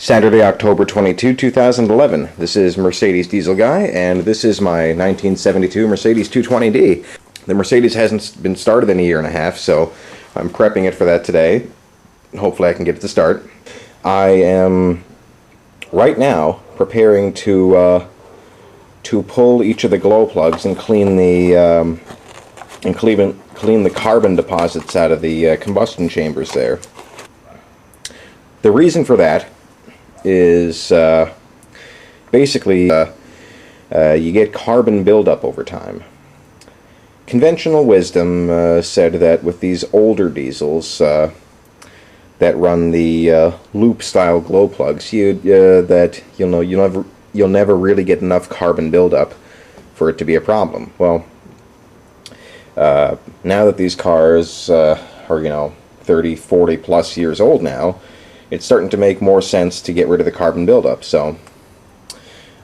Saturday, October 22, 2011. This is Mercedes Diesel Guy, and this is my 1972 Mercedes 220D. The Mercedes hasn't been started in a year and a half, so I'm prepping it for that today. Hopefully I can get it to start. I am right now preparing to pull each of the glow plugs and clean the clean the carbon deposits out of the combustion chambers there. The reason for that is basically you get carbon buildup over time. Conventional wisdom said that with these older diesels that run the loop-style glow plugs, that you'll never really get enough carbon buildup for it to be a problem. Well, now that these cars are 30, 40 plus years old now, it's starting to make more sense to get rid of the carbon buildup. So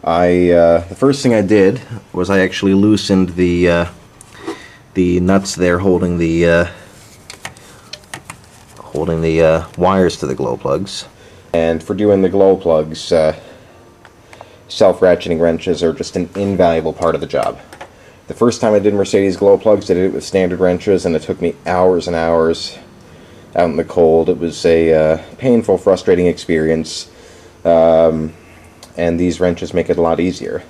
the first thing I did was I actually loosened the nuts there holding the wires to the glow plugs. And for doing the glow plugs, self-ratcheting wrenches are just an invaluable part of the job. The first time I did Mercedes glow plugs, I did it with standard wrenches, and it took me hours and hours out in the cold. It was a painful, frustrating experience, and these wrenches make it a lot easier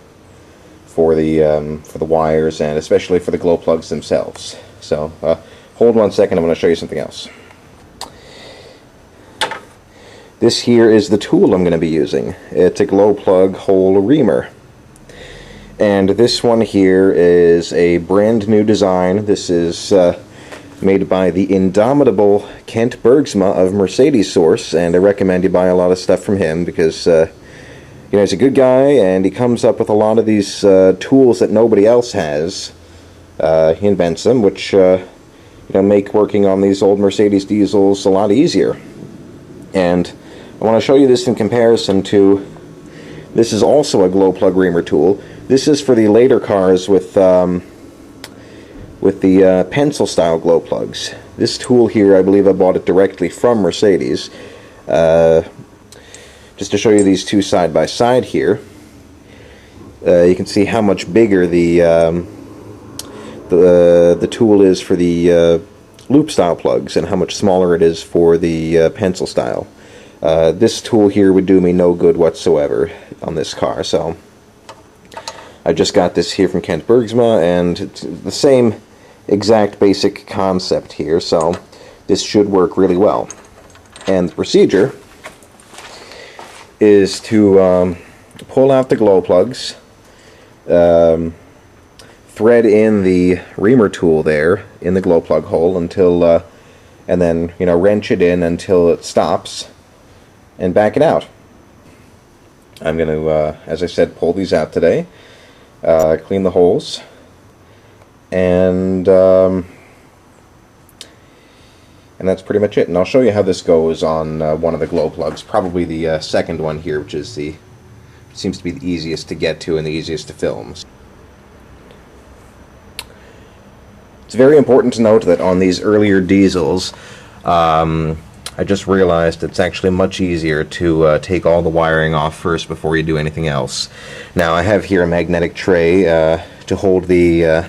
for the wires and especially for the glow plugs themselves. So hold 1 second, I'm going to show you something else. This here is the tool I'm going to be using. It's a glow plug hole reamer. And this one here is a brand new design. This is made by the indomitable Kent Bergsma of Mercedes Source, and I recommend you buy a lot of stuff from him because he's a good guy and he comes up with a lot of these tools that nobody else has. He invents them, which make working on these old Mercedes diesels a lot easier. And I want to show you this in comparison to, this is also a glow plug reamer tool. This is for the later cars with the pencil style glow plugs. This tool here, I believe I bought it directly from Mercedes. Just to show you these two side by side here, you can see how much bigger the tool is for the loop style plugs and how much smaller it is for the pencil style. This tool here would do me no good whatsoever on this car, so I just got this here from Kent Bergsma, and it's the same exact basic concept here, so this should work really well. And the procedure is to pull out the glow plugs, thread in the reamer tool there in the glow plug hole until, and then wrench it in until it stops, and back it out. I'm going to, as I said, pull these out today, clean the holes, and that's pretty much it. And I'll show you how this goes on one of the glow plugs, probably the second one here, which is seems to be the easiest to get to and the easiest to film. It's very important to note that on these earlier diesels, I just realized it's actually much easier to take all the wiring off first before you do anything else. Now I have here a magnetic tray to hold the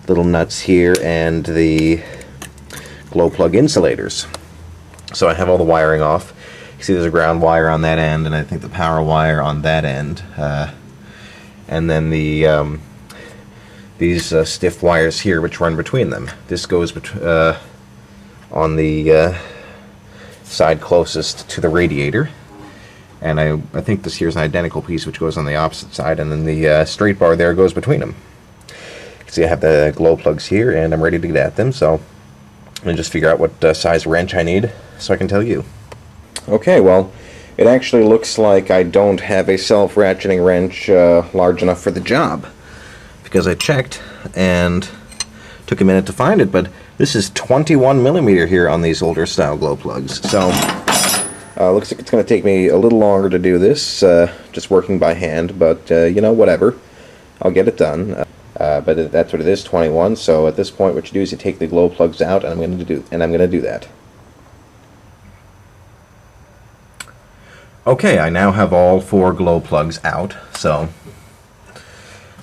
little nuts here and the glow plug insulators. So I have all the wiring off. You see there's a ground wire on that end, and I think the power wire on that end. And then these stiff wires here which run between them. This goes on the side closest to the radiator, and I think this here is an identical piece which goes on the opposite side, and then the straight bar there goes between them. You can see I have the glow plugs here, and I'm ready to get at them, so I'm going to just figure out what size wrench I need so I can tell you. Okay, well, it actually looks like I don't have a self-ratcheting wrench large enough for the job, because I checked and took a minute to find it, but this is 21 millimeter here on these older style glow plugs. So looks like it's going to take me a little longer to do this, just working by hand, but whatever. I'll get it done. But that's what it is, 21. So at this point, what you do is you take the glow plugs out, and I'm going to do that. Okay, I now have all 4 glow plugs out, so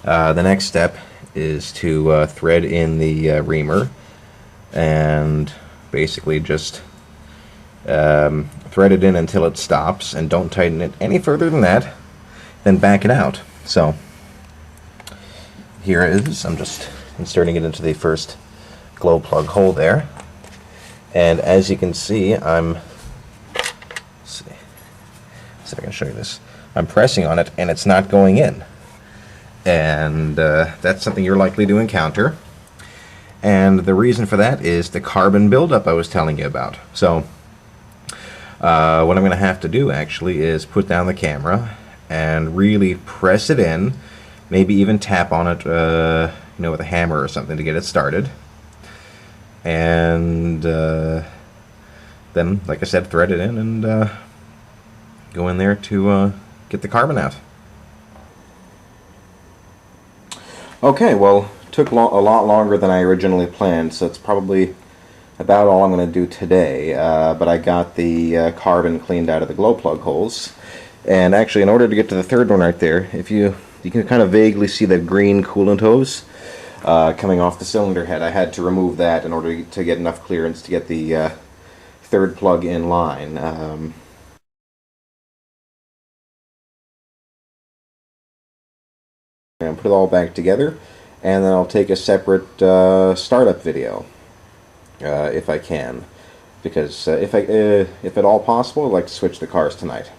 the next step is to thread in the reamer and basically just thread it in until it stops, and don't tighten it any further than that, then back it out. So here it is. I'm just inserting it into the first glow plug hole there, and as you can see, see if I can show you this. I'm pressing on it and it's not going in, and that's something you're likely to encounter. And the reason for that is the carbon buildup I was telling you about. So what I'm going to have to do actually is put down the camera and really press it in, maybe even tap on it with a hammer or something to get it started, and then, like I said, thread it in and go in there to get the carbon out. Okay, well, took a lot longer than I originally planned, so it's probably about all I'm going to do today, but I got the carbon cleaned out of the glow plug holes. And actually, in order to get to the third one right there, if you can kind of vaguely see the green coolant hose coming off the cylinder head. I had to remove that in order to get enough clearance to get the third plug in line. And put it all back together, and then I'll take a separate startup video if I can, because if at all possible, I'd like to switch the cars tonight.